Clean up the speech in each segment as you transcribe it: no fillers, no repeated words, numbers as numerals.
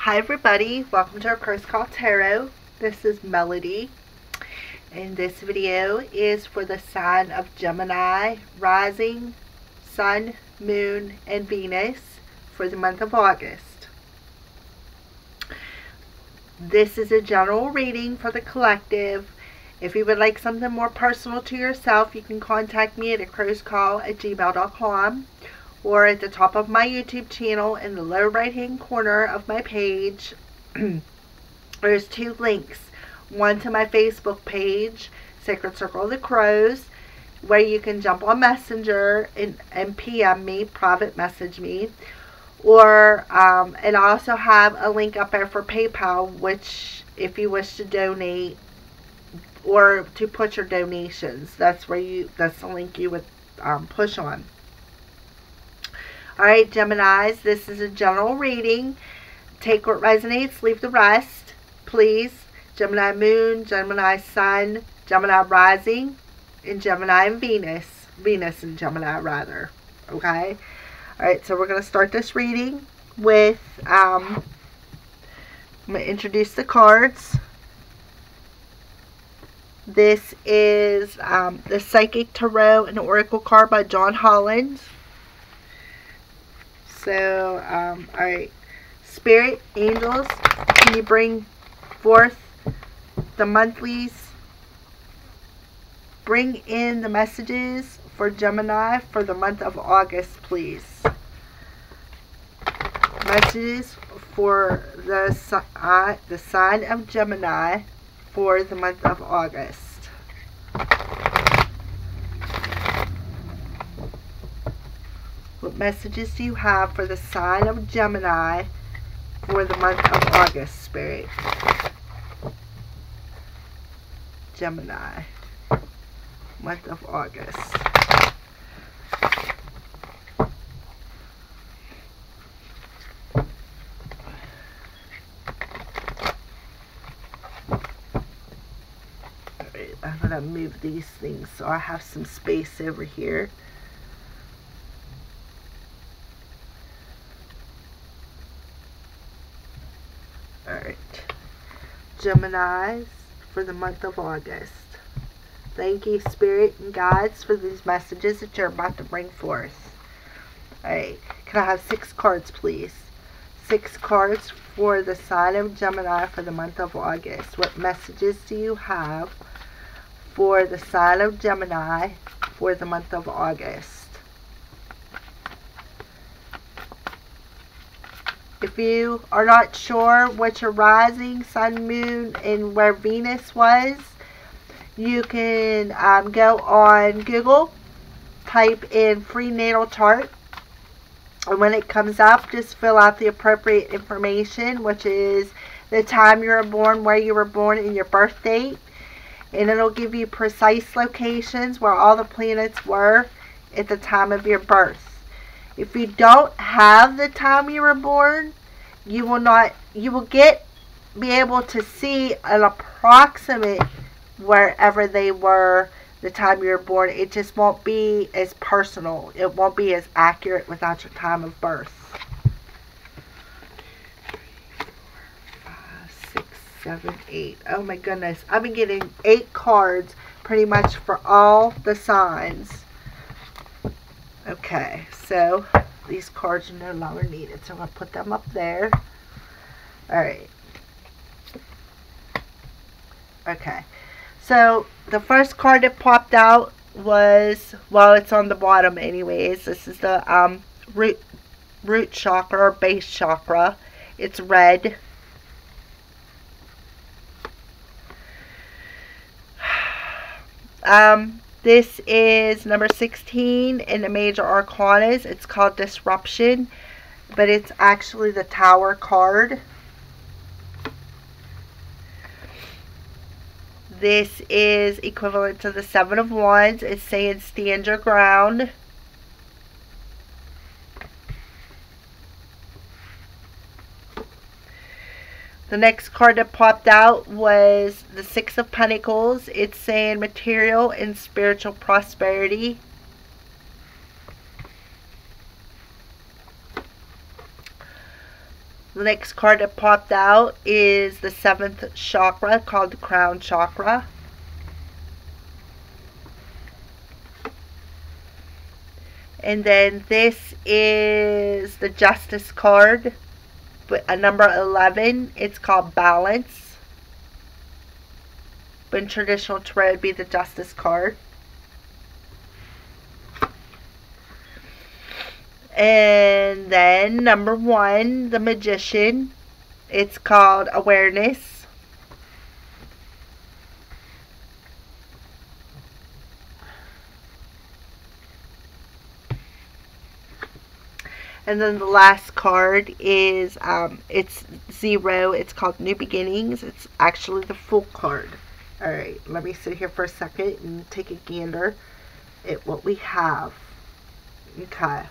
Hi everybody, welcome to our Cross Call Tarot. This is Melody, and this video is for the sign of Gemini, rising, sun, moon, and Venus for the month of August. This is a general reading for the collective. If you would like something more personal to yourself, you can contact me at crowscall@gmail.com. or at the top of my YouTube channel in the lower right hand corner of my page. There's two links. One to my Facebook page, Sacred Circle of the Crows, where you can jump on Messenger and PM me, private message me. Or, and I also have a link up there for PayPal, which if you wish to donate or to put your donations, that's the link you would push on. Alright, Geminis, this is a general reading. Take what resonates, leave the rest, please. Gemini Moon, Gemini Sun, Gemini Rising, and Gemini and Venus. Venus and Gemini, rather. Okay? Alright, so we're going to start this reading with, I'm going to introduce the cards. This is the Psychic Tarot and Oracle card by John Holland. So, alright, Spirit, Angels, can you bring forth the monthlies? Bring in the messages for Gemini for the month of August, please. Messages for the sign of Gemini for the month of August. What messages do you have for the sign of Gemini for the month of August, Spirit? Gemini, month of August. Alright, I'm going to move these things so I have some space over here. Alright, Geminis for the month of August. Thank you, Spirit and Guides, for these messages that you're about to bring forth. Alright, can I have 6 cards, please? 6 cards for the sign of Gemini for the month of August. What messages do you have for the sign of Gemini for the month of August? If you are not sure what your rising, sun, moon, and where Venus was, you can go on Google, type in free natal chart, and when it comes up, just fill out the appropriate information, which is the time you were born, where you were born, and your birth date, and it'll give you precise locations where all the planets were at the time of your birth. If you don't have the time you were born, you will be able to see an approximate wherever they were the time you were born. It just won't be as personal. It won't be as accurate without your time of birth. 3, 4, 5, 6, 7, 8. Oh my goodness. I've been getting 8 cards pretty much for all the signs. Okay, so these cards are no longer needed, so I'm going to put them up there. Alright. Okay. So, the first card that popped out was, well, it's on the bottom anyways. This is the root chakra or base chakra. It's red. This is number 16 in the major arcanas. It's called Disruption, but it's actually the Tower card. This is equivalent to the 7 of Wands. It's saying stand your ground. The next card that popped out was the 6 of Pentacles. It's saying material and spiritual prosperity. The next card that popped out is the 7th chakra, called the crown chakra. And then this is the justice card, but a number 11. It's called balance. But in traditional tarot, it'd be the justice card. And then number 1, the magician. It's called awareness. And then the last card is, it's 0. It's called New Beginnings. It's actually the Fool card. Alright, let me sit here for a second and take a gander at what we have. Okay.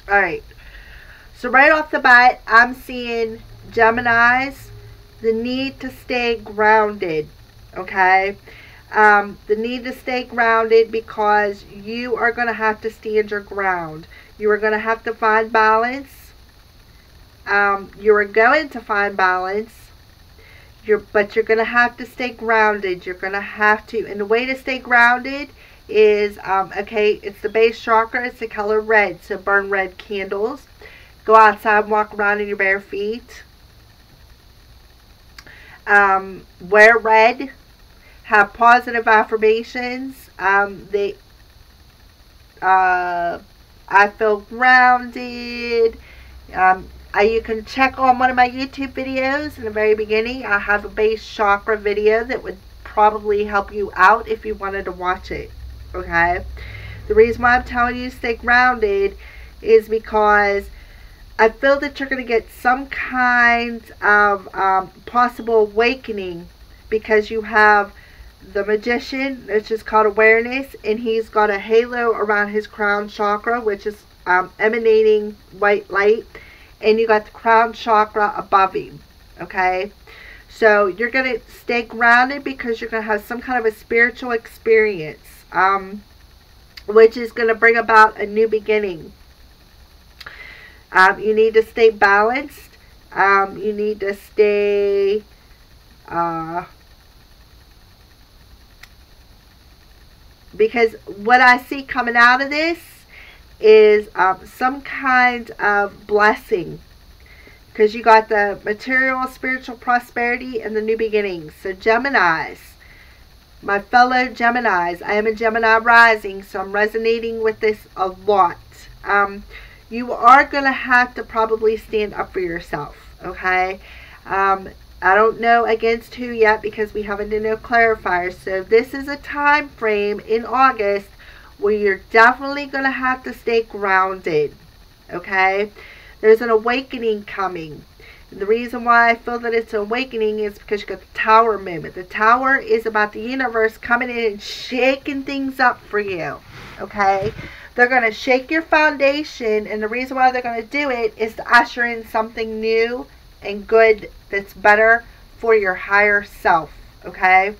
Alright, so right off the bat, I'm seeing Geminis, the need to stay grounded, okay? The need to stay grounded because you are going to have to stand your ground. You are going to have to find balance. You are going to find balance, but you're going to have to stay grounded. You're going to have to, and the way to stay grounded is, okay, it's the base chakra, it's the color red, so burn red candles, go outside and walk around in your bare feet, wear red, have positive affirmations, I feel grounded. You can check on one of my YouTube videos in the very beginning. I have a base chakra video that would probably help you out if you wanted to watch it. Okay, the reason why I'm telling you to stay grounded is because I feel that you're going to get some kind of possible awakening, because you have the magician, which is called awareness, and he's got a halo around his crown chakra, which is emanating white light, and you got the crown chakra above him. Okay, so you're going to stay grounded because you're going to have some kind of a spiritual experience, which is going to bring about a new beginning. You need to stay balanced. You need to stay because what I see coming out of this is some kind of blessing, because you got the material, spiritual prosperity, and the new beginnings. So Geminis, my fellow Geminis, I am a Gemini rising, so I'm resonating with this a lot. You are going to have to probably stand up for yourself, okay? I don't know against who yet, because we haven't done no clarifiers. So this is a time frame in August where you're definitely going to have to stay grounded, okay? There's an awakening coming. The reason why I feel that it's an awakening is because you got the Tower movement. The Tower is about the universe coming in and shaking things up for you. Okay? They're going to shake your foundation, and the reason why they're going to do it is to usher in something new and good that's better for your higher self. Okay?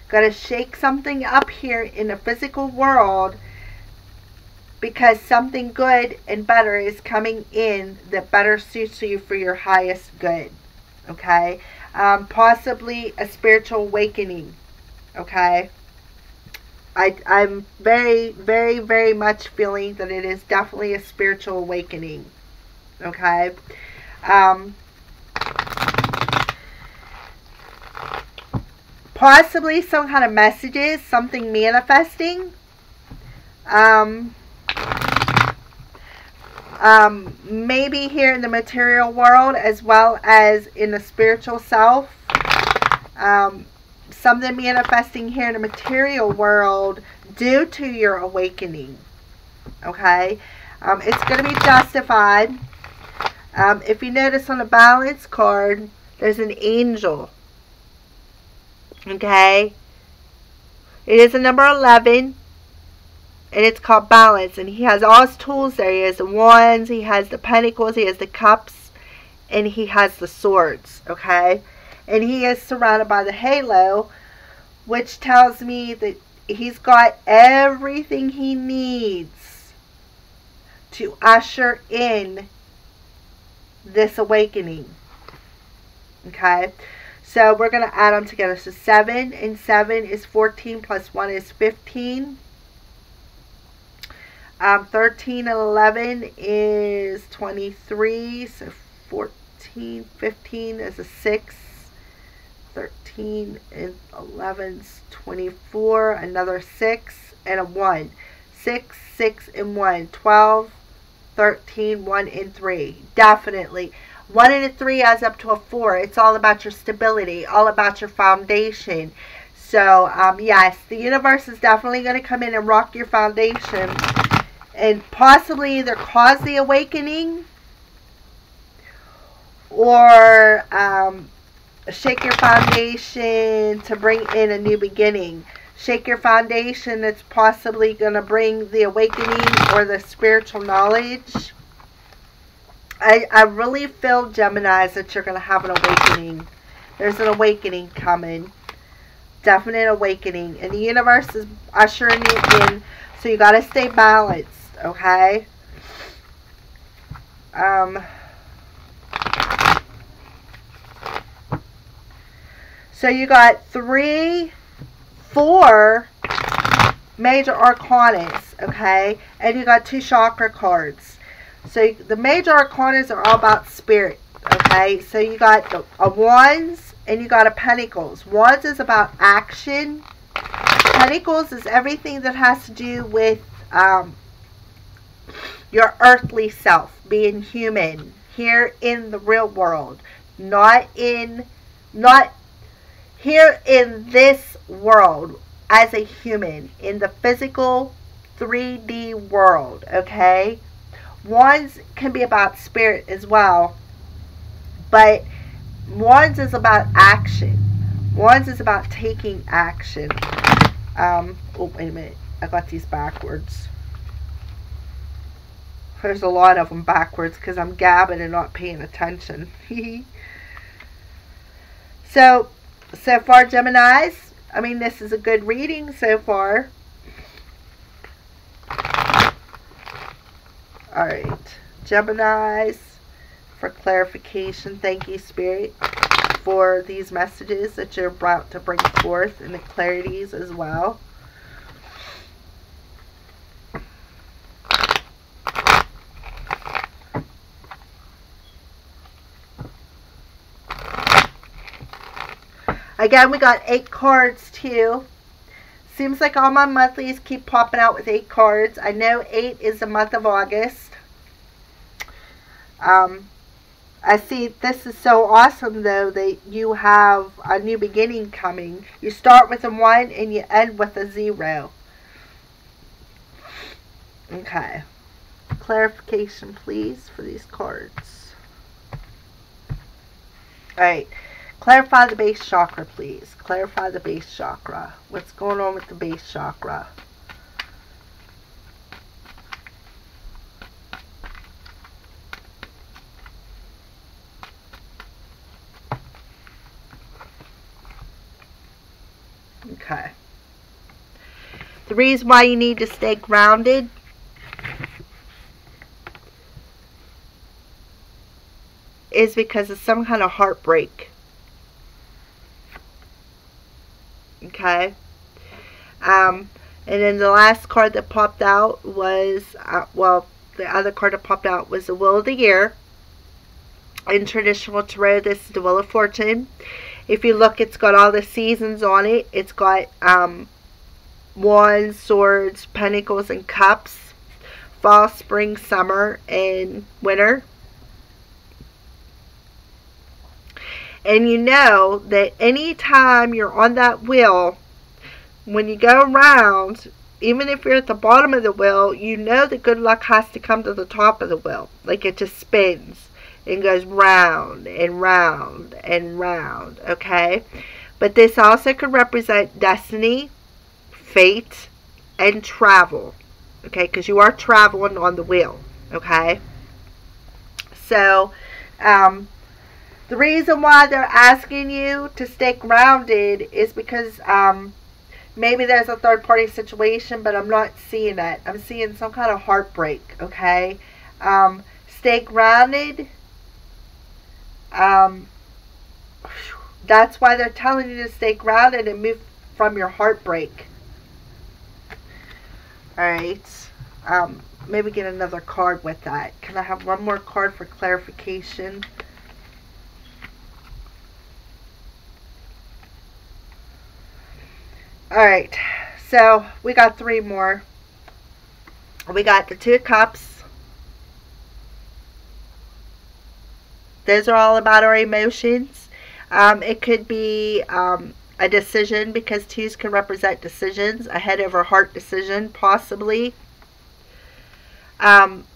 Got to shake something up here in the physical world, because something good and better is coming in that better suits you for your highest good. Okay? Possibly a spiritual awakening. Okay? I'm very, very, very much feeling that it is definitely a spiritual awakening. Okay? Possibly some kind of messages, something manifesting. Maybe here in the material world as well as in the spiritual self. Something manifesting here in the material world due to your awakening. Okay? It's going to be justified. If you notice on the balance card, there's an angel. Okay? It is a number 11. and it's called balance. And he has all his tools there. He has the wands, he has the pentacles, he has the cups, and he has the swords, okay? And he is surrounded by the halo, which tells me that he's got everything he needs to usher in this awakening, okay? So we're going to add them together. So 7 and 7 is 14 plus 1 is 15. 13 and 11 is 23. So 14, 15 is a 6. 13 and 11 is 24. Another 6 and a 1. 6, 6 and 1. 12, 13, 1 and 3. Definitely. 1 and a 3 adds up to a 4. It's all about your stability, all about your foundation. So, yes, the universe is definitely going to come in and rock your foundation and possibly either cause the awakening or shake your foundation to bring in a new beginning. Shake your foundation that's possibly going to bring the awakening or the spiritual knowledge. I really feel, Geminis, that you're going to have an awakening. There's an awakening coming. Definite awakening. And the universe is ushering you in. So you got to stay balanced, okay? So you got 3, 4 major arcanas, okay? And you got 2 chakra cards. So the major arcanas are all about spirit, okay? So you got a wands and you got a pentacles. Wands is about action. Pentacles is everything that has to do with your earthly self, being human here in the real world, not here in this world as a human, in the physical 3D world, okay? Wands can be about spirit as well, but Wands is about action. Wands is about taking action. Oh, wait a minute. I got these backwards. There's a lot of them backwards because I'm gabbing and not paying attention. So far, Geminis, I mean, this is a good reading so far. Alright, Geminis, for clarification, thank you, Spirit, for these messages that you're about to bring forth and the clarities as well. Again, we got 8 cards too. Seems like all my monthlies keep popping out with 8 cards. I know 8 is the month of August. I see this is so awesome though that you have a new beginning coming. You start with a 1 and you end with a 0. Okay. Clarification please for these cards. Alright. Clarify the base chakra, please. Clarify the base chakra. What's going on with the base chakra? Okay. The reason why you need to stay grounded is because of some kind of heartbreak. Okay. And then the last card that popped out was, well, the other card that popped out was the Wheel of the Year. In traditional tarot, this is the Wheel of Fortune. If you look, it's got all the seasons on it. It's got wands, swords, pentacles, and cups. Fall, spring, summer, and winter. And you know that anytime you're on that wheel, when you go around, even if you're at the bottom of the wheel, you know that good luck has to come to the top of the wheel. Like it just spins and goes round and round and round, okay? But this also could represent destiny, fate, and travel, okay, because you are traveling on the wheel, okay? So, the reason why they're asking you to stay grounded is because maybe there's a third-party situation, but I'm not seeing it. I'm seeing some kind of heartbreak, okay? Stay grounded. That's why they're telling you to stay grounded and move from your heartbreak. Alright. Maybe get another card with that. Can I have one more card for clarification? Alright. So, we got 3 more. We got the 2 of Cups. Those are all about our emotions. It could be a decision, because 2s can represent decisions, a head over heart decision, possibly.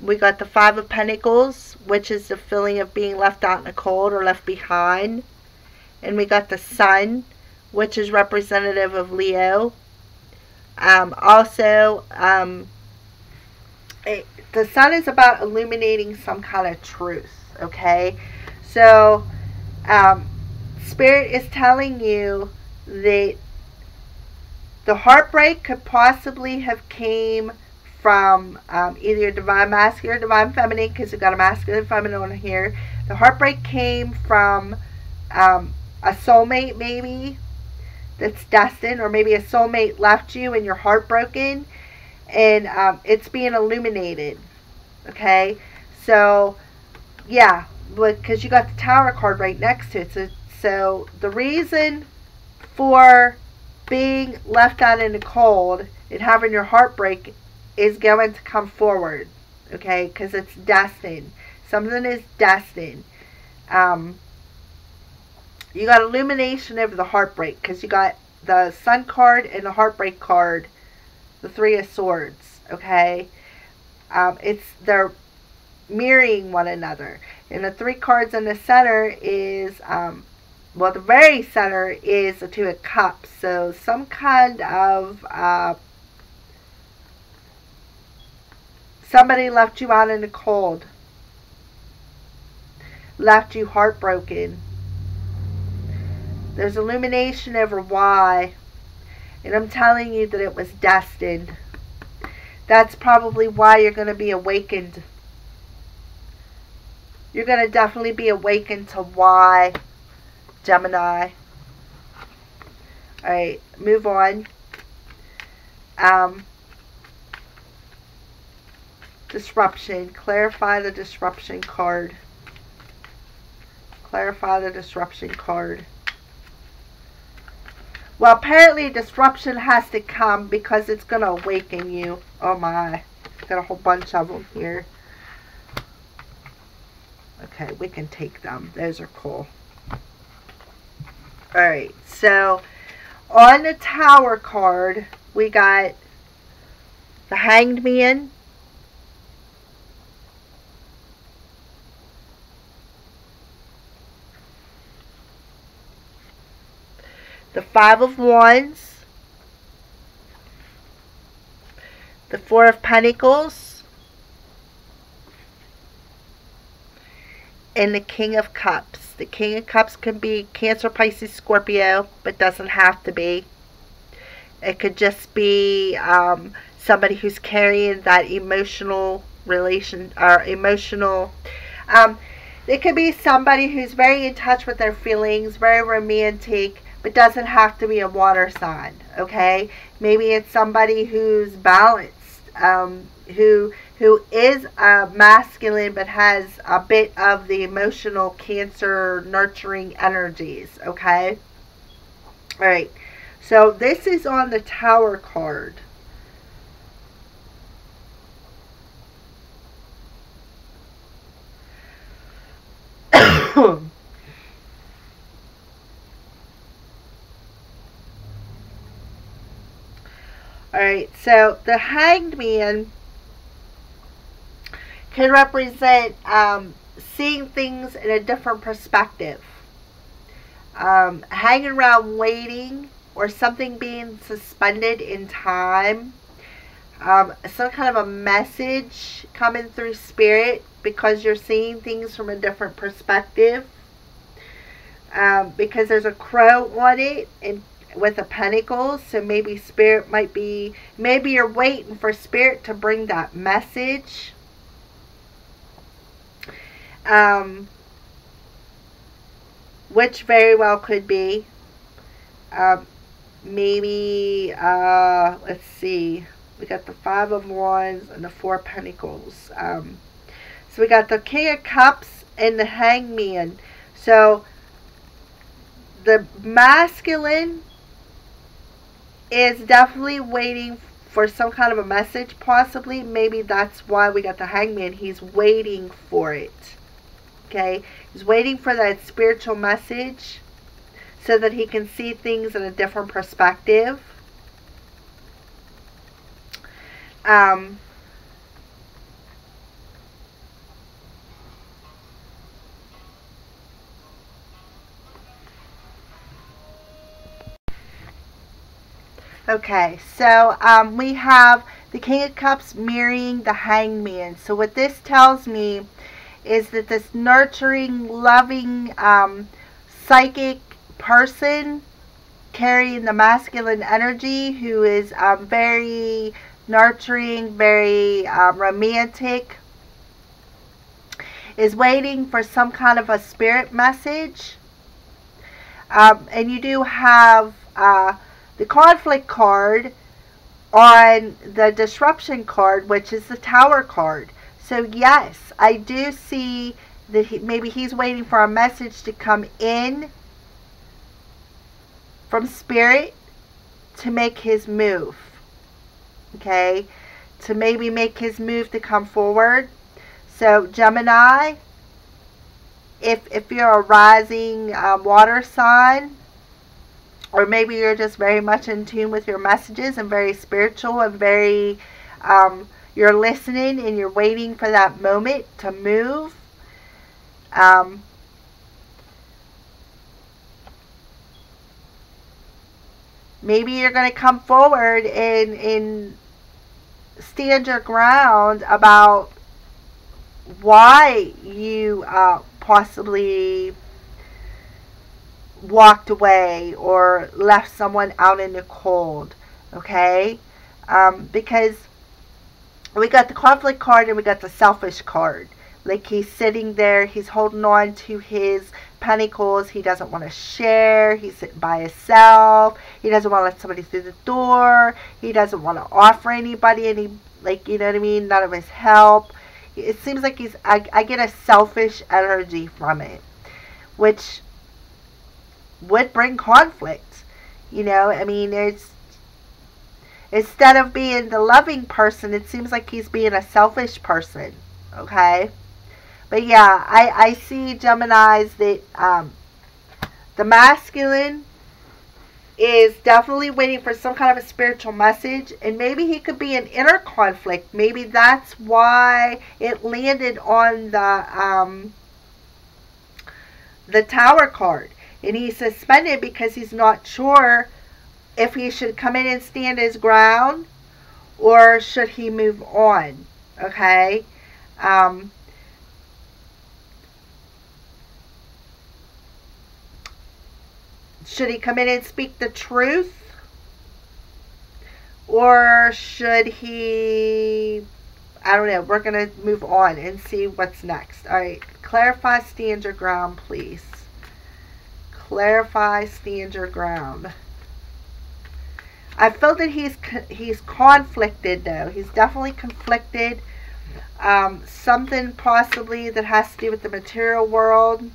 We got the 5 of Pentacles, which is the feeling of being left out in the cold or left behind. And we got the Sun, which is representative of Leo. Also, the Sun is about illuminating some kind of truth, okay? So, Spirit is telling you that the heartbreak could possibly have came from either your divine masculine or divine feminine, because you've got a masculine and feminine on here. The heartbreak came from a soulmate, maybe, that's destined, or maybe a soulmate left you and you're heartbroken, and it's being illuminated, okay? So, yeah, because you got the Tower card right next to it. So the reason for being left out in the cold and having your heartbreak is going to come forward, okay? Because it's destined. Something is destined. You got illumination over the heartbreak, because you got the Sun card and the heartbreak card, the 3 of Swords, okay? They're mirroring one another. And the 3 cards in the center is, well, the very center is the 2 of Cups. So some kind of, somebody left you out in the cold. Left you heartbroken. There's illumination over why. And I'm telling you that it was destined. That's probably why you're going to be awakened. You're going to definitely be awakened to why, Gemini. Alright, move on. Disruption. Clarify the disruption card. Clarify the disruption card. Well, apparently disruption has to come because it's going to awaken you. Oh my. Got a whole bunch of them here. Okay, we can take them. Those are cool. Alright, so on the Tower card, we got the Hanged Man, the 5 of Wands, the 4 of Pentacles, and the King of Cups. The King of Cups can be Cancer, Pisces, Scorpio, but doesn't have to be. It could just be somebody who's carrying that emotional relation, or emotional. It could be somebody who's very in touch with their feelings, very romantic, but doesn't have to be a water sign, okay? Maybe it's somebody who's balanced, who is masculine but has a bit of the emotional Cancer nurturing energies, okay? Alright, so this is on the Tower card. Alright, so the Hanged Man can represent seeing things in a different perspective. Hanging around waiting, or something being suspended in time. some kind of a message coming through spirit because you're seeing things from a different perspective. Because there's a crow on it and with a pentacle, so maybe spirit might be, maybe you're waiting for spirit to bring that message. Which very well could be. Maybe, let's see, we got the 5 of Wands and the 4 of Pentacles. So we got the King of Cups and the Hangman. So the masculine is definitely waiting for some kind of a message, possibly. Maybe that's why we got the Hangman. He's waiting for it. Okay? He's waiting for that spiritual message so that he can see things in a different perspective. Okay, so we have the King of Cups mirroring the Hangman. So what this tells me is that this nurturing, loving, psychic person carrying the masculine energy, who is very nurturing, very romantic, is waiting for some kind of a spirit message. And you do have the conflict card on the disruption card, which is the Tower card. So yes, I do see that maybe he's waiting for a message to come in from spirit to make his move. Okay? To maybe make his move to come forward. So Gemini, if you're a rising water sign, or maybe you're just very much in tune with your messages and very spiritual and very, you're listening and you're waiting for that moment to move. Maybe you're going to come forward and stand your ground about why you possibly walked away or left someone out in the cold. Okay? Because we got the conflict card and we got the selfish card. Like, he's sitting there, he's holding on to his pentacles, he doesn't want to share, he's sitting by himself, he doesn't want to let somebody through the door, he doesn't want to offer anybody any, like, you know what I mean, none of his help. It seems like I get a selfish energy from it, which would bring conflict. You know, I mean, instead of being the loving person, it seems like he's being a selfish person. Okay? But yeah, I see, Geminis, that the masculine is definitely waiting for some kind of a spiritual message, and maybe he could be in inner conflict. Maybe that's why it landed on the Tower card. And he's suspended because he's not sure if he should come in and stand his ground or should he move on. Okay? Should he come in and speak the truth? Or should he... I don't know. We're going to move on and see what's next. Alright. Clarify, stand your ground, please. Clarify, stand your ground. I feel that he's conflicted, though. He's definitely conflicted. Something possibly that has to do with the material world.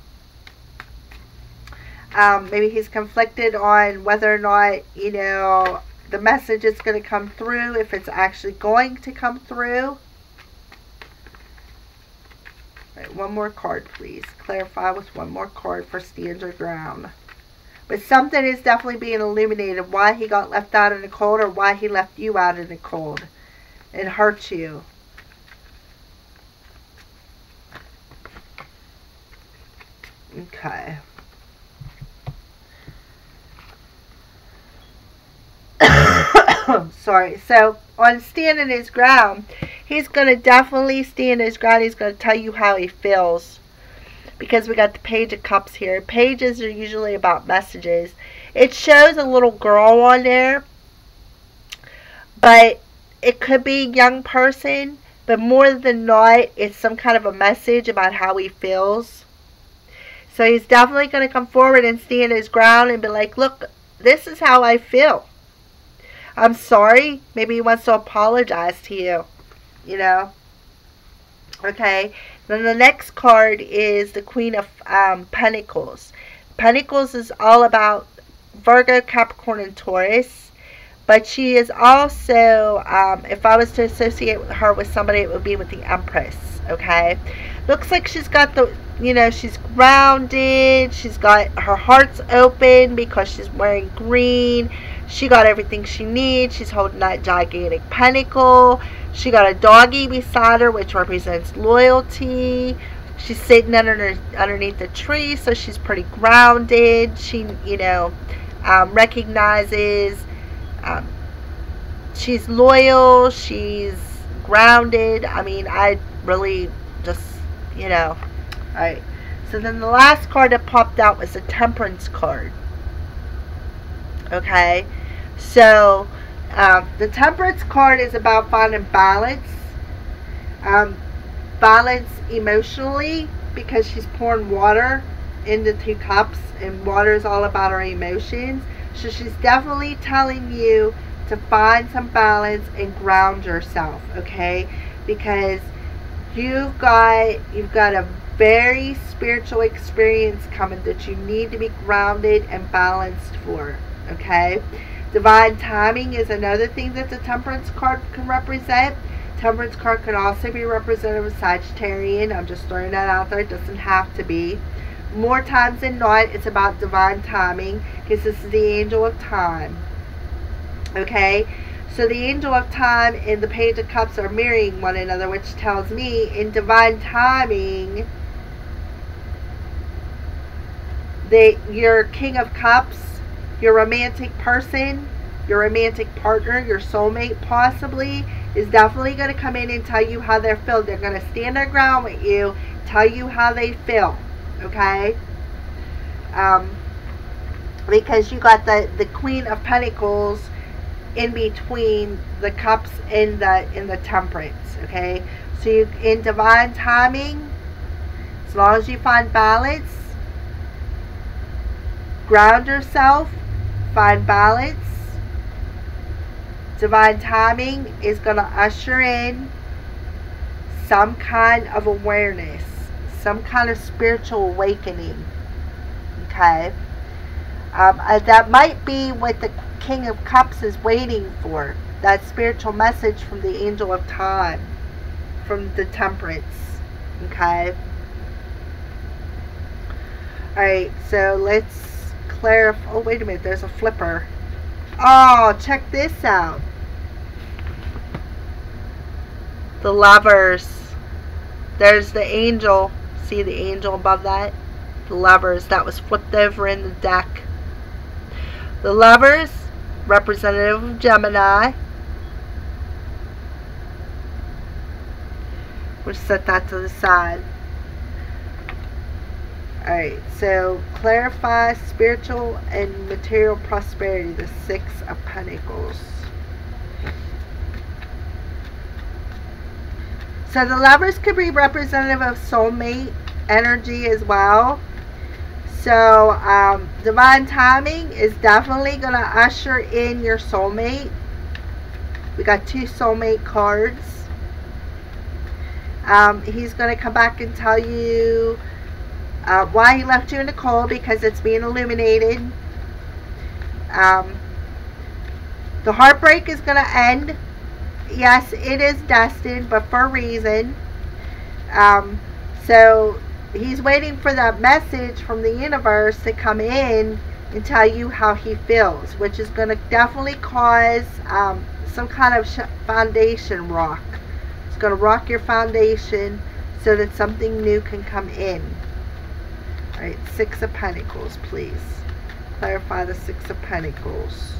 Maybe he's conflicted on whether or not, you know, the message is going to come through, if it's actually going to come through. Right, one more card, please. Clarify with one more card for stand your ground. But something is definitely being illuminated. Why he got left out in the cold, or why he left you out in the cold. It hurt you. Okay. Sorry. So on standing his ground, he's going to definitely stand his ground. He's going to tell you how he feels. Because we got the Page of Cups here. Pages are usually about messages. It shows a little girl on there. But it could be a young person. But more than not, it's some kind of a message about how he feels. So he's definitely going to come forward and stand his ground and be like, look, this is how I feel. I'm sorry. Maybe he wants to apologize to you. You know. Okay. Then the next card is the Queen of Pentacles. Pentacles is all about Virgo, Capricorn, and Taurus. But she is also, if I was to associate her with somebody, it would be with the Empress. Okay. Looks like she's got the, you know, she's grounded. She's got her heart's open because she's wearing green. She got everything she needs. She's holding that gigantic pentacle. She got a doggy beside her, which represents loyalty. She's sitting underneath the tree, so she's pretty grounded. She, you know, recognizes she's loyal. She's grounded. I mean, I really just, you know. Alright. So then the last card that popped out was the Temperance card. Okay. So, the Temperance card is about finding balance. Balance emotionally, because she's pouring water into 2 cups, and water is all about our emotions. So she's definitely telling you to find some balance and ground yourself, okay? Because you've got a very spiritual experience coming that you need to be grounded and balanced for, okay? Divine timing is another thing that the Temperance card can represent. Temperance card can also be representative of Sagittarian. I'm just throwing that out there. It doesn't have to be. More times than not, it's about divine timing, because this is the Angel of Time. Okay? So the Angel of Time and the Page of Cups are mirroring one another, which tells me in divine timing that your King of Cups, your romantic person, your romantic partner, your soulmate possibly, is definitely going to come in and tell you how they're feeling. They're going to stand their ground with you, tell you how they feel. Okay? Because you got the Queen of Pentacles in between the Cups and the Temperance. Okay? So you, in divine timing, as long as you find balance, ground yourself, find balance, divine timing is going to usher in some kind of awareness, some kind of spiritual awakening. Okay? That might be what the King of Cups is waiting for. That spiritual message from the Angel of Time, from the Temperance. Okay? Alright, so let's clarify. Oh, wait a minute. There's a flipper. Oh, check this out. The Lovers. There's the angel. See the angel above that? The Lovers. That was flipped over in the deck. The Lovers, representative of Gemini. We'll set that to the side. Alright, so clarify spiritual and material prosperity, the 6 of Pentacles. So the Lovers could be representative of soulmate energy as well. So divine timing is definitely going to usher in your soulmate. We got 2 soulmate cards. He's going to come back and tell you why he left you in the cold, because it's being illuminated. The heartbreak is going to end. Yes, it is destined, but for a reason. So he's waiting for that message from the universe to come in and tell you how he feels, which is going to definitely cause some kind of foundation rock. It's going to rock your foundation so that something new can come in. Alright, 6 of Pentacles, please. Clarify the 6 of Pentacles.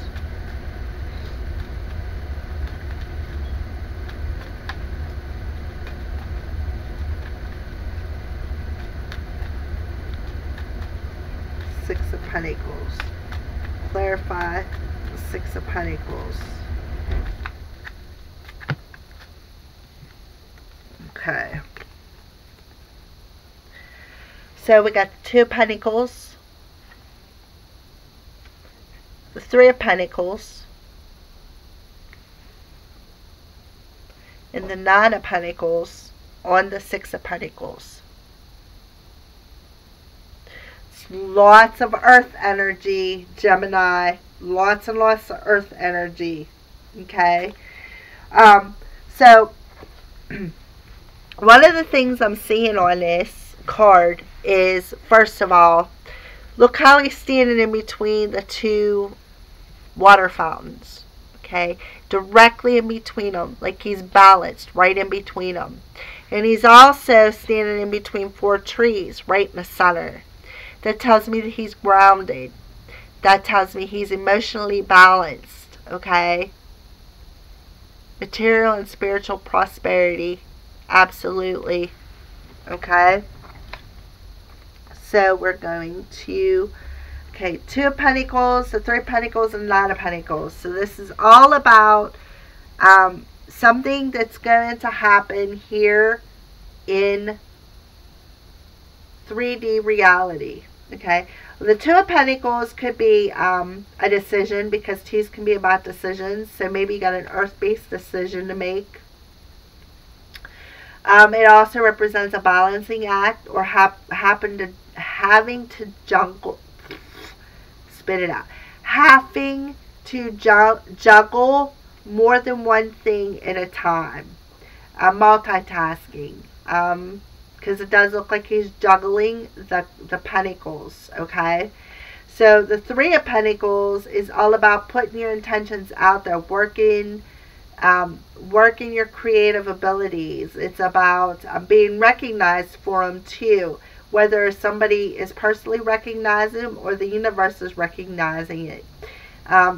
Six of Pentacles. Clarify the Six of Pentacles. Okay. So we got the Two of Pentacles, the Three of Pentacles, and the Nine of Pentacles on the Six of Pentacles. It's lots of earth energy, Gemini. Lots and lots of earth energy. Okay. So one of the things I'm seeing on this card is, first of all, look how he's standing in between the two water fountains. Okay, directly in between them, like he's balanced right in between them. And he's also standing in between four trees right in the center. That tells me that he's grounded. That tells me he's emotionally balanced. Okay, material and spiritual prosperity, absolutely. Okay, so we're going to, okay, Two of Pentacles, the Three of Pentacles, and Nine of Pentacles. So this is all about something that's going to happen here in 3D reality. Okay, the Two of Pentacles could be a decision, because twos can be about decisions. So maybe you got an earth-based decision to make. It also represents a balancing act, or having to juggle more than one thing at a time. Multitasking. Because it does look like he's juggling the pentacles. Okay. So the Three of Pentacles is all about putting your intentions out there, working your creative abilities. It's about being recognized for them too, whether somebody is personally recognizing him or the universe is recognizing it.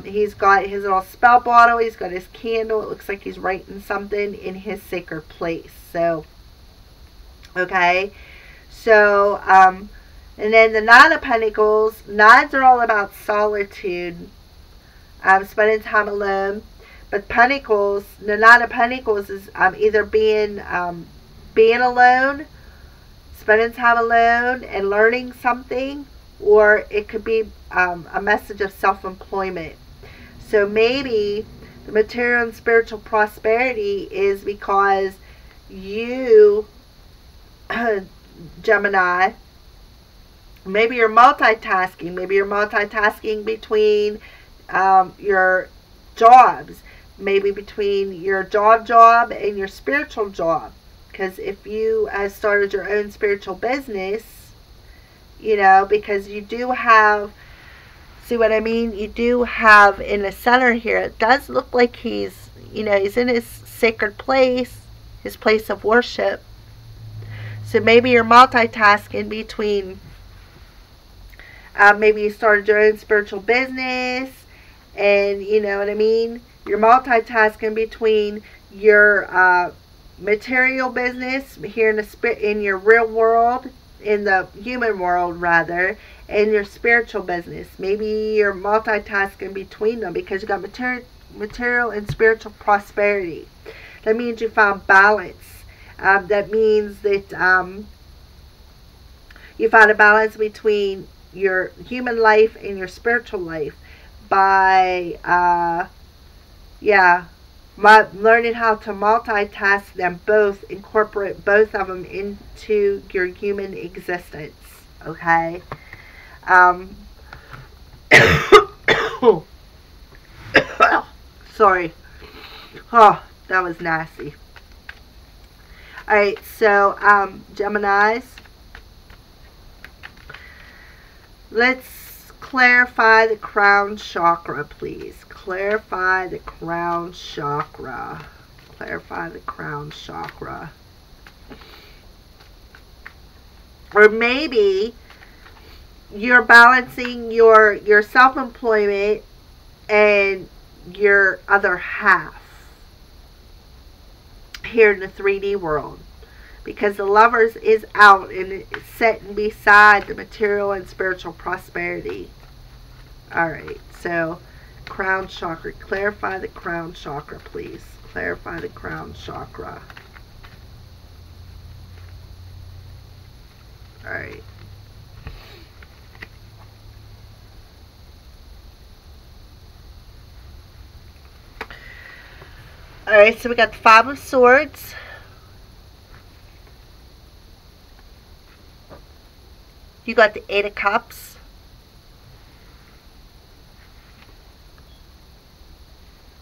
He's got his little spell bottle, he's got his candle. It looks like he's writing something in his sacred place. So okay, so and then the Nine of Pentacles. Nines are all about solitude, spending time alone. But Pentacles, the Nine of Pentacles is either being alone, spending time alone and learning something, or it could be a message of self-employment. So maybe the material and spiritual prosperity is because you, Gemini, maybe you're multitasking. Maybe you're multitasking between your jobs. Maybe between your job and your spiritual job. Because if you started your own spiritual business, you know, because you do have, see what I mean? You do have in the center here, it does look like he's, you know, he's in his sacred place, his place of worship. So maybe you're multitasking between, maybe you started your own spiritual business, and you know what I mean? You're multitasking between your material business here in your real world, in the human world rather, and your spiritual business. Maybe you're multitasking between them because you got material and spiritual prosperity. That means you found balance. That means that you found a balance between your human life and your spiritual life by learning how to multitask them both, incorporate both of them into your human existence. Okay. Sorry. Oh, that was nasty. Alright, so Geminis, let's clarify the crown chakra, please. Clarify the crown chakra. Clarify the crown chakra. Or maybe you're balancing your self-employment and your other half here in the 3D world. because the Lovers is out and it's sitting beside the material and spiritual prosperity. Alright, so crown chakra. Clarify the crown chakra, please. Clarify the crown chakra. Alright. Alright, so we got the Five of Swords. You got the Eight of Cups.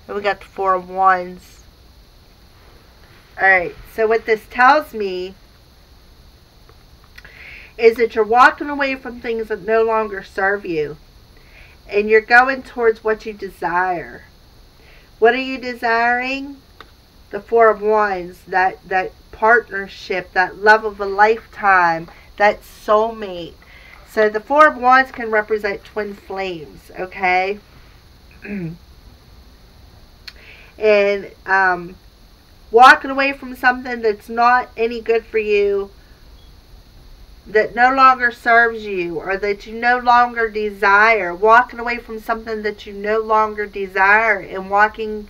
And we got the Four of Wands. Alright, so what this tells me is that you're walking away from things that no longer serve you. And you're going towards what you desire. What are you desiring? The Four of Wands, that partnership, that love of a lifetime, that soulmate. So the Four of Wands can represent twin flames, okay? And walking away from something that's not any good for you, that no longer serves you, or that you no longer desire. Walking away from something that you no longer desire and going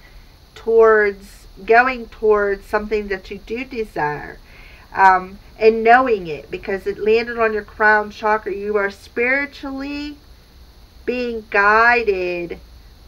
towards something that you do desire. And knowing it, because it landed on your crown chakra. You are spiritually being guided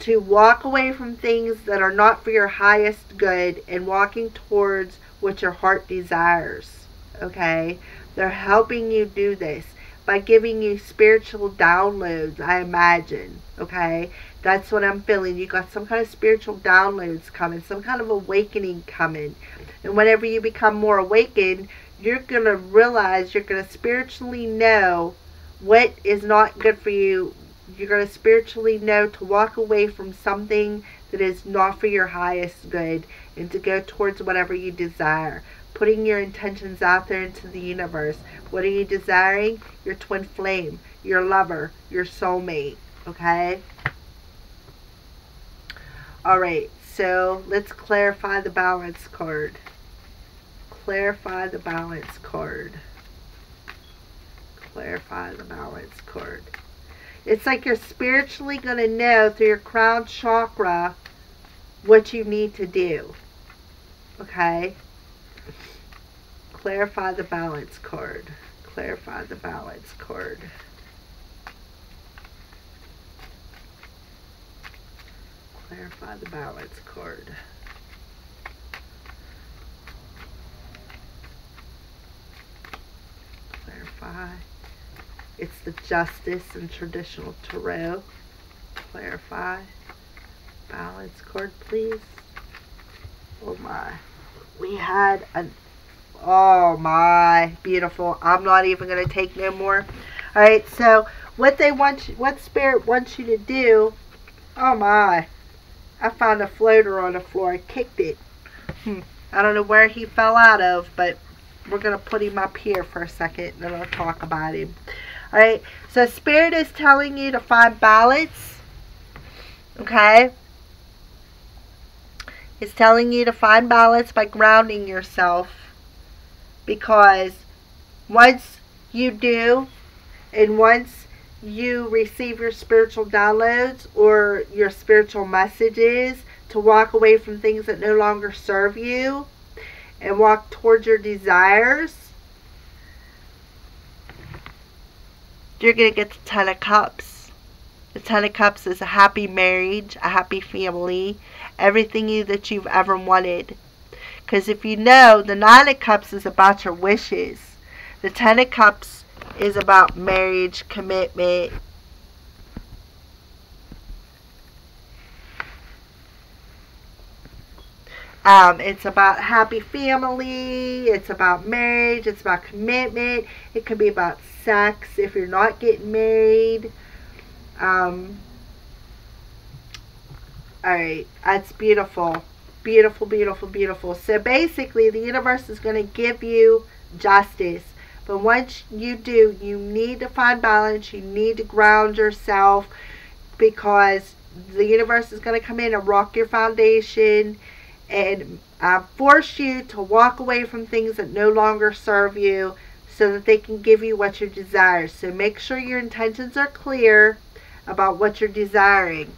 to walk away from things that are not for your highest good and walking towards what your heart desires. Okay? They're helping you do this by giving you spiritual downloads, I imagine. Okay? That's what I'm feeling. You got some kind of spiritual downloads coming, some kind of awakening coming. And whenever you become more awakened, you're going to realize, you're going to spiritually know what is not good for you. You're going to spiritually know to walk away from something that is not for your highest good and to go towards whatever you desire. Putting your intentions out there into the universe. What are you desiring? Your twin flame, your lover, your soulmate. Okay? Alright, so let's clarify the balance card. Clarify the balance card. Clarify the balance card. It's like you're spiritually going to know through your crown chakra what you need to do. Okay? Clarify the balance card. Clarify the balance card. Clarify the balance card. Clarify. It's the Justice and Traditional Tarot. Clarify. Balance card, please. Oh my. We had an... Oh my. Beautiful. I'm not even going to take no more. Alright, so what Spirit wants you to do... Oh my. I found a floater on the floor. I kicked it. I don't know where he fell out of, but we're going to put him up here for a second, and then I'll talk about him. Alright, so Spirit is telling you to find balance. Okay? It's telling you to find balance by grounding yourself. Because once you do, and once you receive your spiritual downloads or your spiritual messages to walk away from things that no longer serve you and walk towards your desires, you're going to get the Ten of Cups. The Ten of Cups is a happy marriage, a happy family, everything that you've ever wanted. Because if you know, the Nine of Cups is about your wishes. The Ten of Cups is about marriage, commitment. It's about happy family. It's about marriage. It's about commitment. It could be about sex if you're not getting married. Alright, that's beautiful. Beautiful, beautiful, beautiful. So basically, the universe is going to give you justice. But once you do, you need to find balance. You need to ground yourself, because the universe is going to come in and rock your foundation and force you to walk away from things that no longer serve you so that they can give you what you desire. So make sure your intentions are clear about what you're desiring.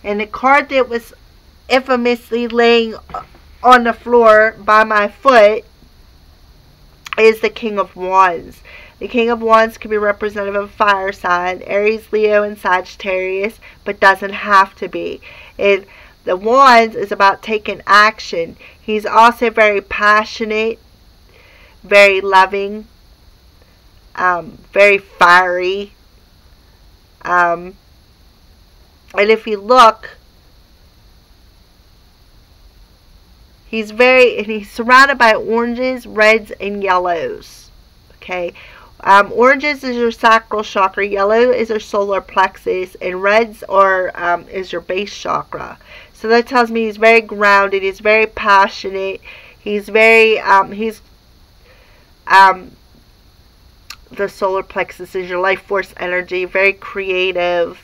And the card that was infamously laying on the floor by my foot is the King of Wands. The King of Wands can be representative of fire sign, Aries, Leo, and Sagittarius, but doesn't have to be. The Wands is about taking action. He's also very passionate, very loving, very fiery. And if you look, he's surrounded by oranges, reds, and yellows. Okay. Oranges is your sacral chakra, yellow is your solar plexus, and reds is your base chakra. So that tells me he's very grounded, he's very passionate, he's very, the solar plexus is your life force energy, very creative.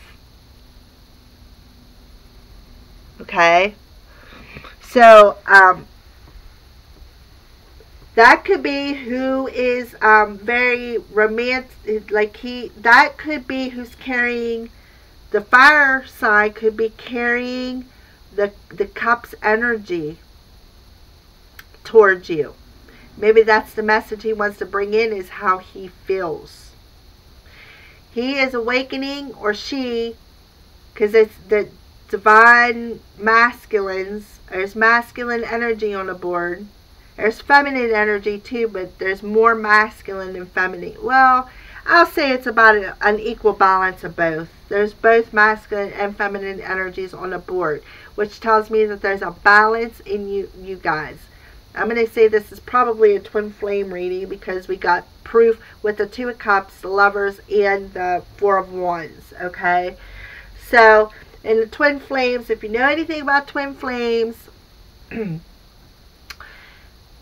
Okay. So, that could be who is very romantic, that could be who's carrying, the fire side could be carrying the cup's energy towards you. Maybe that's the message he wants to bring in, is how he feels. He is awakening, or she, because it's the divine masculines. There's masculine energy on the board. There's feminine energy too, but there's more masculine than feminine. Well, I'll say it's about an equal balance of both. There's both masculine and feminine energies on the board, which tells me that there's a balance in you guys. I'm going to say this is probably a twin flame reading because we got proof with the Two of Cups, the Lovers, and the Four of Wands. Okay, so in the twin flames, if you know anything about twin flames,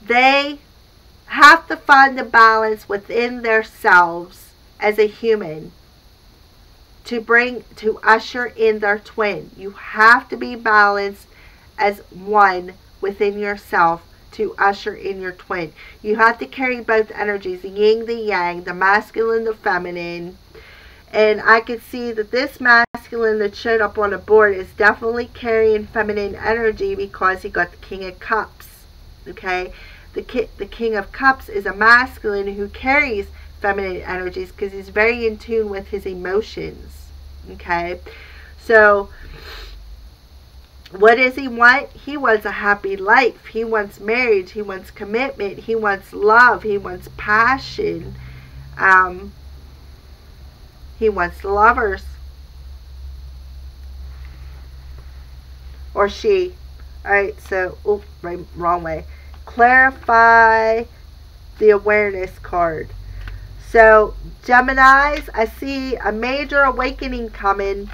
they have to find the balance within themselves as a human to usher in their twin. You have to be balanced as one within yourself to usher in your twin. You have to carry both energies, the yin, the yang, the masculine, the feminine. And I could see that this masculine that showed up on the board is definitely carrying feminine energy because he got the King of Cups. Okay, the King of Cups is a masculine who carries feminine energies because he's very in tune with his emotions. Okay, so what does he want? He wants a happy life. He wants marriage. He wants commitment. He wants love. He wants passion. He wants lovers. Or she. Alright, so, oops, wrong way. Clarify the awareness card. So, Geminis, I see a major awakening coming.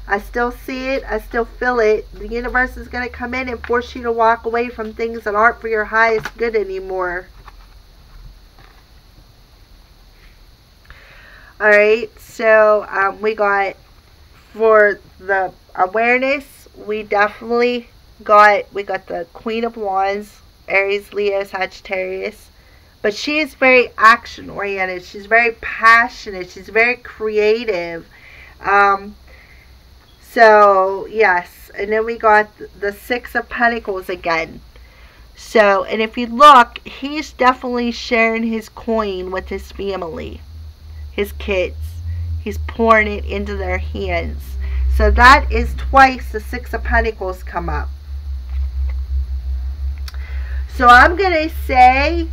I still see it. I still feel it. The universe is going to come in and force you to walk away from things that aren't for your highest good anymore. Alright, so we got, for the awareness, we definitely got the Queen of Wands, Aries, Leo, Sagittarius. But she is very action oriented. She's very passionate. She's very creative. So, yes. And then we got the Six of Pentacles again. So, and if you look, he's definitely sharing his coin with his family, his kids. He's pouring it into their hands. So that is twice the Six of Pentacles come up. So I'm going to say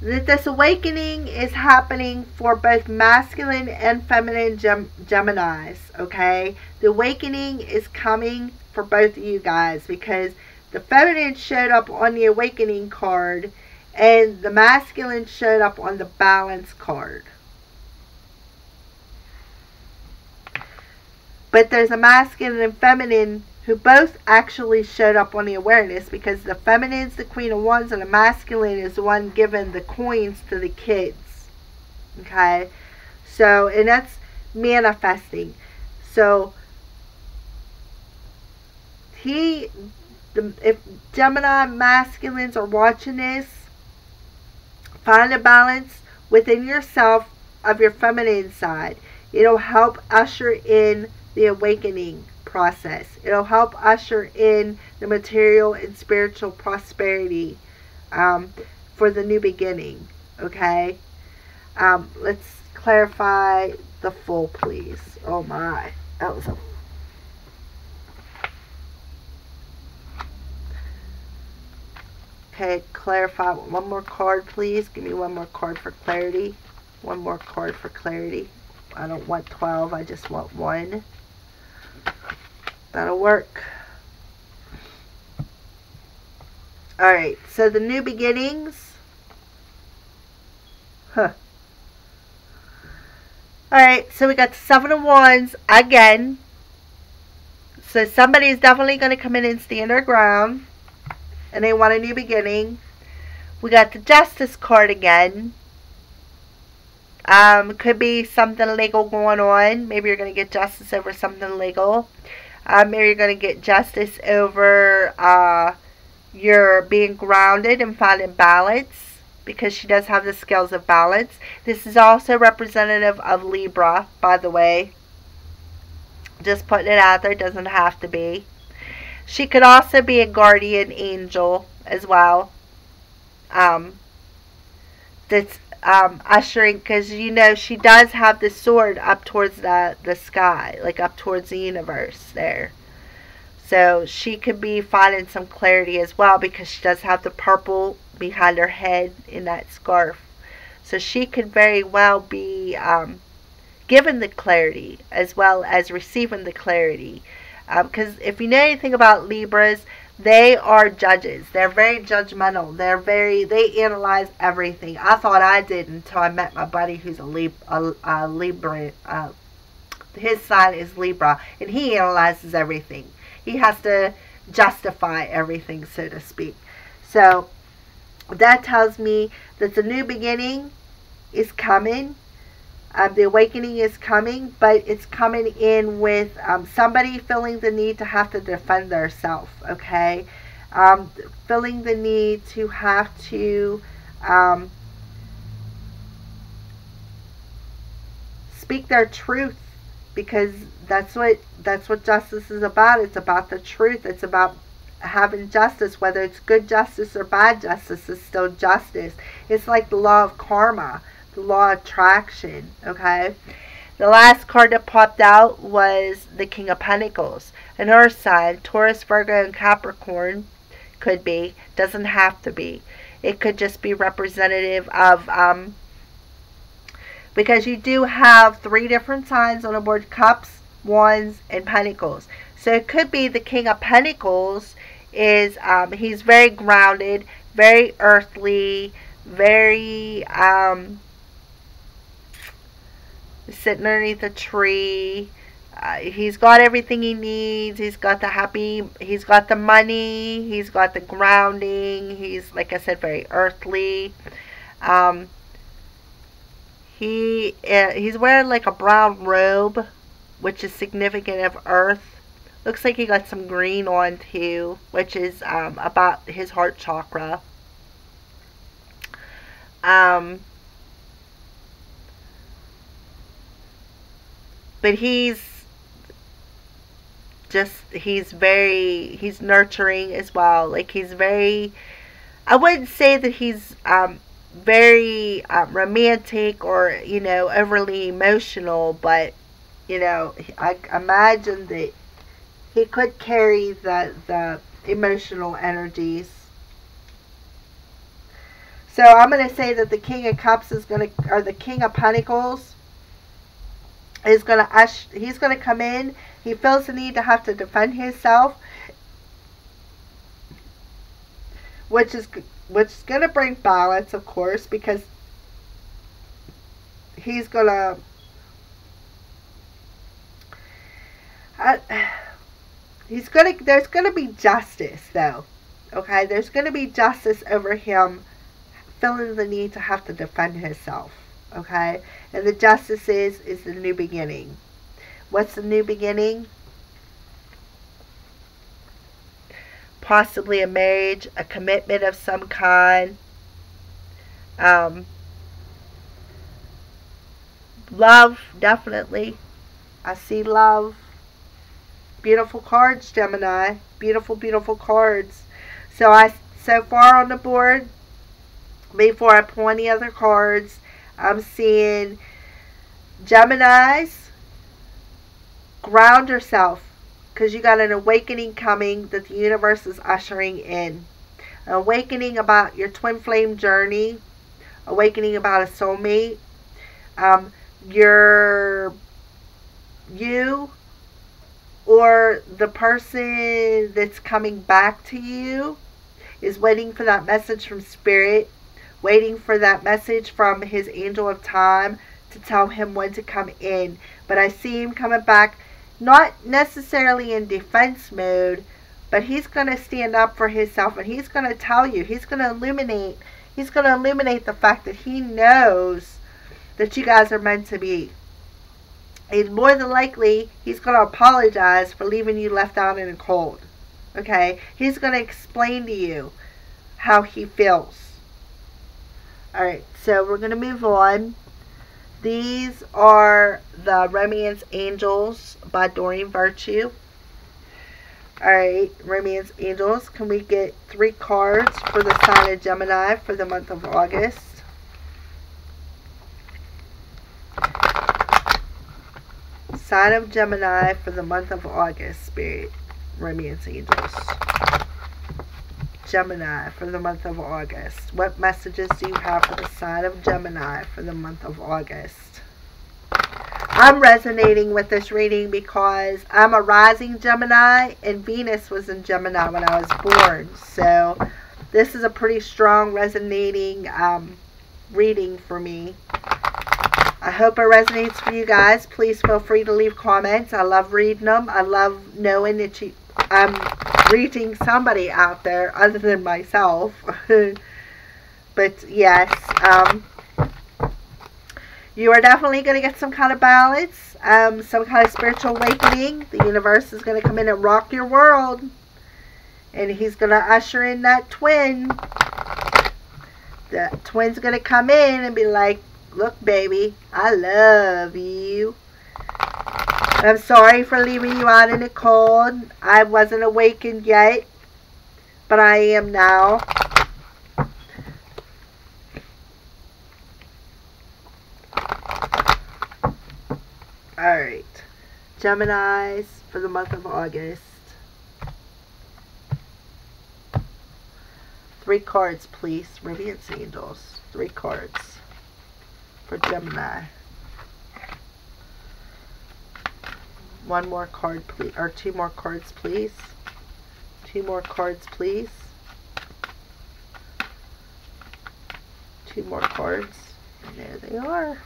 that this awakening is happening for both masculine and feminine Geminis, okay? The awakening is coming for both of you guys because the feminine showed up on the awakening card and the masculine showed up on the balance card. But there's a masculine and feminine who both actually showed up on the awareness because the feminine's the Queen of Wands and the masculine is the one giving the coins to the kids. Okay? So, and that's manifesting. So, the if Gemini masculines are watching this, find a balance within yourself of your feminine side. It'll help usher in the awakening process. It'll help usher in the material and spiritual prosperity for the new beginning. Okay? Let's clarify the full, please. Oh my. That was a... Okay, clarify. One more card, please. Give me one more card for clarity. One more card for clarity. I don't want 12. I just want 1. That'll work. Alright, so the new beginnings. Huh. Alright, so we got the 7 of Wands again. So somebody is definitely going to come in and stand their ground. And they want a new beginning. We got the Justice card again. Could be something legal going on. Maybe you're going to get justice over something legal. Maybe you're going to get justice over your being grounded and finding balance, because she does have the scales of balance. This is also representative of Libra, by the way. Just putting it out there. It doesn't have to be. She could also be a guardian angel as well. That's ushering, because you know she does have the sword up towards the sky, like up towards the universe there. So she could be finding some clarity as well, because she does have the purple behind her head in that scarf. So she could very well be given the clarity as well as receiving the clarity. Because if you know anything about Libras, they are judges. They're very judgmental. They analyze everything. I thought I did until I met my buddy who's a Libra. His sign is Libra, and he analyzes everything. He has to justify everything, so to speak. So that tells me that the new beginning is coming. The awakening is coming, but it's coming in with somebody feeling the need to have to defend themselves, okay? Feeling the need to have to speak their truth, because that's what justice is about. It's about the truth. It's about having justice, whether it's good justice or bad justice. It's still justice. It's like the law of karma, the law of attraction, okay? The last card that popped out was the King of Pentacles. And her sign, Taurus, Virgo, and Capricorn, could be. Doesn't have to be. It could just be representative of, because you do have 3 different signs on the board: Cups, Wands, and Pentacles. So it could be the King of Pentacles is, he's very grounded, very earthly, very, sitting underneath a tree. He's got everything he needs. He's got he's got the money, he's got the grounding. He's, like I said, very earthly. He's wearing like a brown robe, which is significant of earth. Looks like he got some green on too, which is about his heart chakra. But he's nurturing as well. Like, he's very, I wouldn't say that he's very romantic or, you know, overly emotional, but, you know, I imagine that he could carry the emotional energies. So I'm going to say that the King of Cups is going to, or the King of Pentacles is going to he's going to come in. He feels the need to have to defend himself, which is going to bring balance, of course, because he's going to there's going to be justice, though. Okay, there's going to be justice over him feeling the need to have to defend himself. Okay, and the justice is the new beginning. What's the new beginning? possibly a marriage, a commitment of some kind. Love, definitely. I see love. Beautiful cards, Gemini. Beautiful, beautiful cards. So far on the board, before I pull any other cards, I'm seeing Geminis, ground yourself, because you got an awakening coming that the universe is ushering in. An awakening about your twin flame journey, awakening about a soulmate. You or the person that's coming back to you is waiting for that message from Spirit, waiting for that message from his angel of time to tell him when to come in. But I see him coming back, not necessarily in defense mode, but he's going to stand up for himself, and he's going to tell you, he's going to illuminate the fact that he knows that you guys are meant to be. And more than likely, he's going to apologize for leaving you left out in the cold. Okay? He's going to explain to you how he feels. Alright, so we're going to move on. These are the Romance Angels by Doreen Virtue. Alright, Romance Angels. Can we get 3 cards for the sign of Gemini for the month of August? Sign of Gemini for the month of August, Spirit, Romance Angels. Gemini for the month of August. What messages do you have for the sign of Gemini for the month of August? I'm resonating with this reading because I'm a rising Gemini, and Venus was in Gemini when I was born. So this is a pretty strong resonating reading for me. I hope it resonates for you guys. Please feel free to leave comments. I love reading them. I love knowing that I'm reaching somebody out there other than myself. But yes, you are definitely going to get some kind of balance, some kind of spiritual awakening. The universe is going to come in and rock your world, and he's going to usher in that twin. The twin's going to come in and be like, look, baby, I love you. I'm sorry for leaving you out in the cold. I wasn't awakened yet, but I am now. Alright. Geminis for the month of August. 3 cards, please. Radiance Angels. 3 cards for Gemini. 1 more card, please, or 2 more cards, please. 2 more cards, please. 2 more cards. And there they are.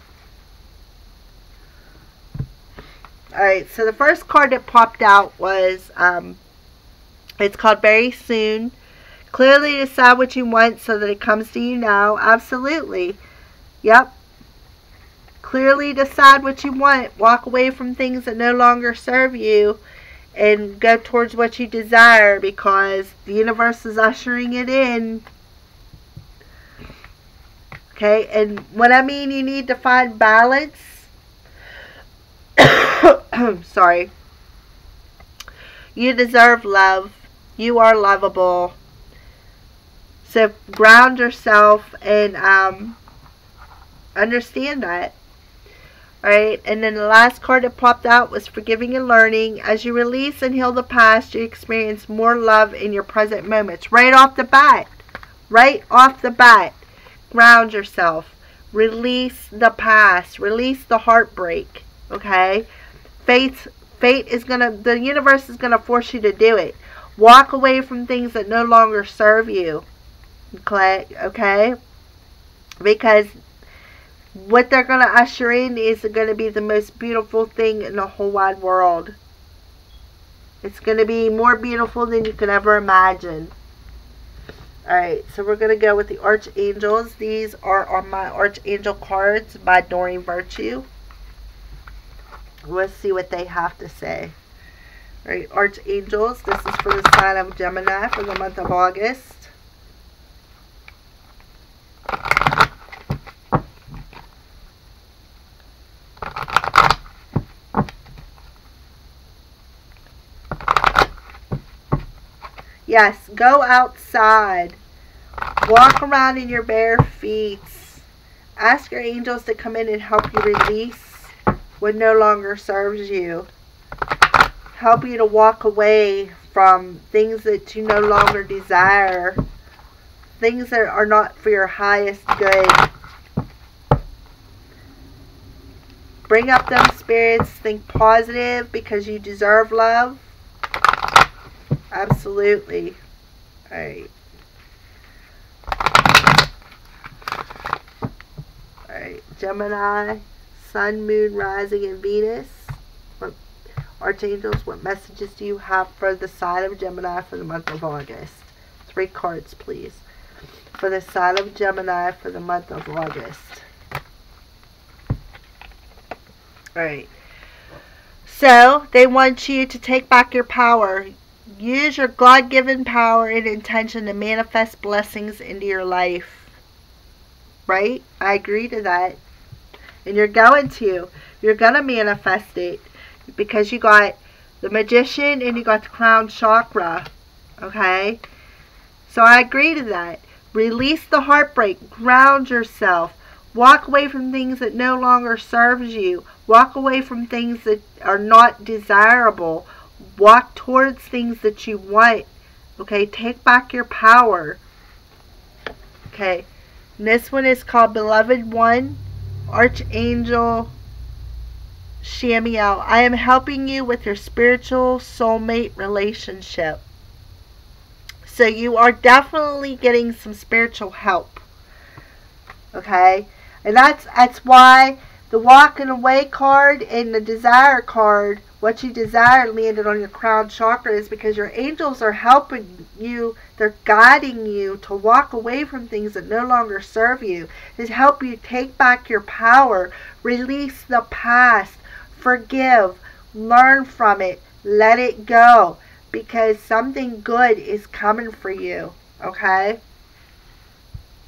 Alright, so the first card that popped out was, it's called Very Soon. Clearly decide what you want so that it comes to you now. Absolutely. Yep. Clearly decide what you want. Walk away from things that no longer serve you and go towards what you desire, because the universe is ushering it in. Okay, and what I mean, you need to find balance. Sorry. You deserve love. You are lovable. So ground yourself and understand that. Alright, and then the last card that popped out was Forgiving and Learning. As you release and heal the past, you experience more love in your present moments. Right off the bat. Right off the bat. Ground yourself. Release the past. Release the heartbreak. Okay? Fate is going to, the universe is going to force you to do it. Walk away from things that no longer serve you. Okay? Because what they're going to usher in is going to be the most beautiful thing in the whole wide world. It's going to be more beautiful than you could ever imagine. Alright, so we're going to go with the Archangels. These are on my Archangel cards by Doreen Virtue. Let's see what they have to say. Alright, Archangels, this is for the sign of Gemini for the month of August. Yes, go outside. Walk around in your bare feet. Ask your angels to come in and help you release what no longer serves you. Help you to walk away from things that you no longer desire. Things that are not for your highest good. Bring up them spirits. Think positive because you deserve love. Absolutely. Alright. Alright. Gemini, Sun, Moon, Rising, and Venus. Archangels, what messages do you have for the sign of Gemini for the month of August? 3 cards, please. For the sign of Gemini for the month of August. Alright. So, they want you to take back your power. Use your God-given power and intention to manifest blessings into your life. Right? I agree to that. And you're going to. You're going to manifest it. Because you got the Magician and you got the Crown Chakra. Okay? So I agree to that. Release the heartbreak. Ground yourself. Walk away from things that no longer serves you. Walk away from things that are not desirable. Walk towards things that you want. Okay? Take back your power. Okay? And this one is called Beloved One, Archangel Shamiel. I am helping you with your spiritual soulmate relationship. So you are definitely getting some spiritual help. Okay? And that's why the walking away card and the desire card, what you desire, landed on your crown chakra, is because your angels are helping you. They're guiding you to walk away from things that no longer serve you. To help you take back your power, release the past, forgive, learn from it, let it go, because something good is coming for you. Okay?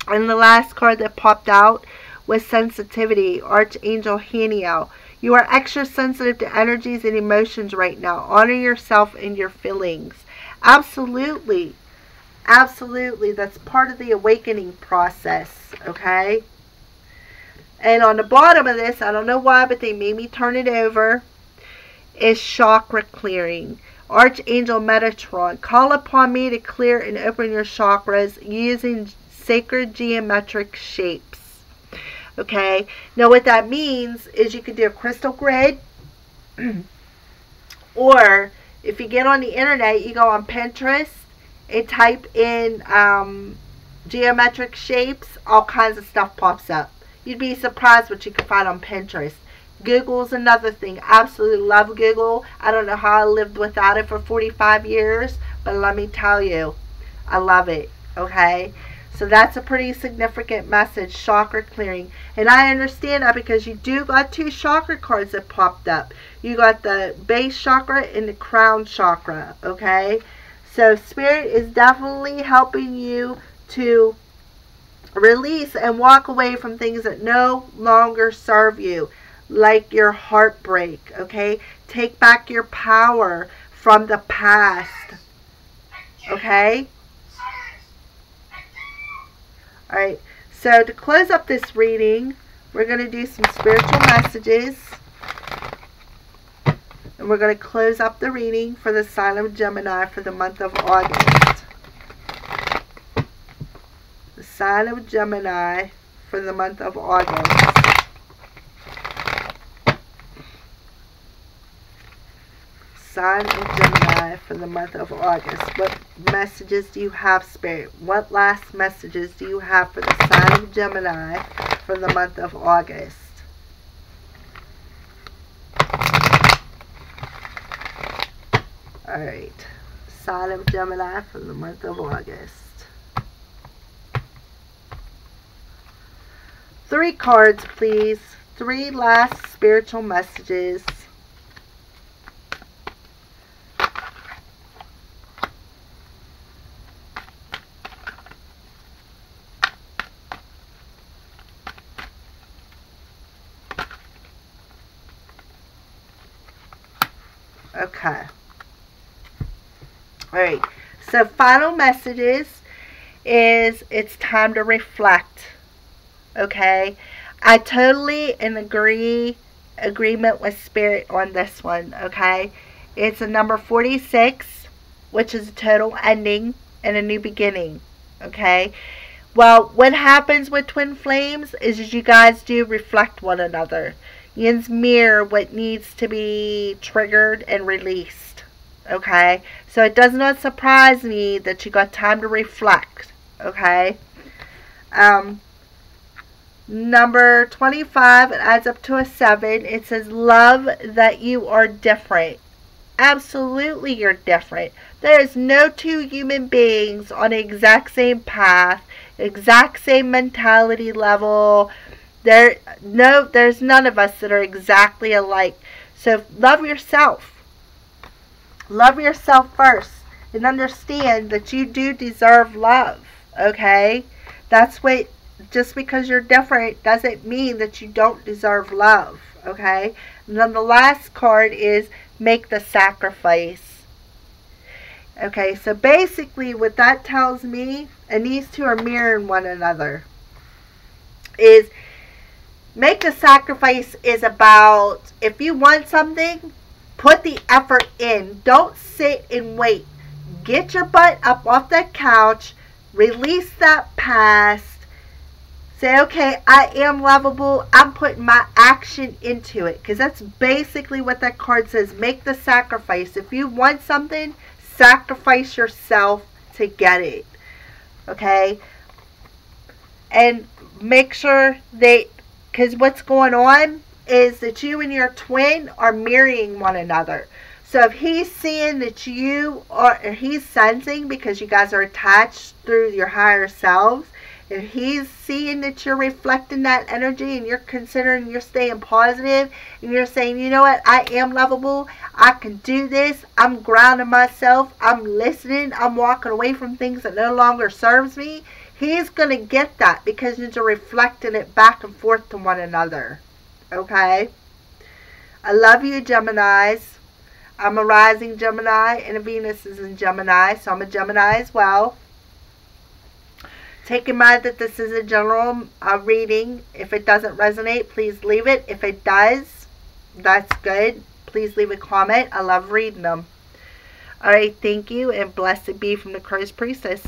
And the last card that popped out was Sensitivity, Archangel Haniel. You are extra sensitive to energies and emotions right now. Honor yourself and your feelings. Absolutely. Absolutely. That's part of the awakening process. Okay? And on the bottom of this, I don't know why, but they made me turn it over, is chakra clearing. Archangel Metatron. Call upon me to clear and open your chakras using sacred geometric shapes. Okay, now what that means is you could do a crystal grid, or if you get on the internet, you go on Pinterest and type in geometric shapes, all kinds of stuff pops up. You'd be surprised what you can find on Pinterest. Google's another thing. Absolutely love Google. I don't know how I lived without it for 45 years, but let me tell you, I love it. Okay? So that's a pretty significant message, chakra clearing. And I understand that because you do got 2 chakra cards that popped up. You got the base chakra and the crown chakra, okay? So Spirit is definitely helping you to release and walk away from things that no longer serve you, like your heartbreak, okay? Take back your power from the past, okay? Alright, so to close up this reading, we're going to do some spiritual messages. And we're going to close up the reading for the sign of Gemini for the month of August. The sign of Gemini for the month of August. Sign of Gemini for the month of August. What messages do you have, Spirit? What last messages do you have for the sign of Gemini for the month of August? Alright. Sign of Gemini for the month of August. 3 cards, please. 3 last spiritual messages Okay. Alright. So final messages is it's time to reflect. Okay. I totally in agreement with Spirit on this one. Okay. It's a number 46, which is a total ending and a new beginning. Okay. Well, what happens with twin flames is you guys do reflect one another. Yins mirror what needs to be triggered and released. Okay? So it does not surprise me that you got time to reflect. Okay? Number 25, it adds up to a 7. It says, love that you are different. Absolutely you're different. There is no two human beings on the exact same path, exact same mentality level. There's none of us that are exactly alike. So love yourself. Love yourself first and understand that you do deserve love. Okay? That's what, just because you're different doesn't mean that you don't deserve love. Okay? And then the last card is make the sacrifice. Okay, so basically what that tells me, and these two are mirroring one another, is make the sacrifice is about, if you want something, put the effort in. Don't sit and wait. Get your butt up off that couch, release that past, say, okay, I am lovable. I'm putting my action into it. Because that's basically what that card says. Make the sacrifice. If you want something, sacrifice yourself to get it. Okay? And make sure that, because what's going on is that you and your twin are mirroring one another. So if he's seeing that you are, or he's sensing, because you guys are attached through your higher selves, if he's seeing that you're reflecting that energy and you're considering you're staying positive and you're saying, you know what, I am lovable, I can do this, I'm grounding myself, I'm listening, I'm walking away from things that no longer serves me, he's going to get that because you're reflecting it back and forth to one another. Okay? I love you, Geminis. I'm a rising Gemini and a Venus is in Gemini, so I'm a Gemini as well. Take in mind that this is a general reading. If it doesn't resonate, please leave it. If it does, that's good. Please leave a comment. I love reading them. Alright, thank you, and blessed be from the Crow's Priestess.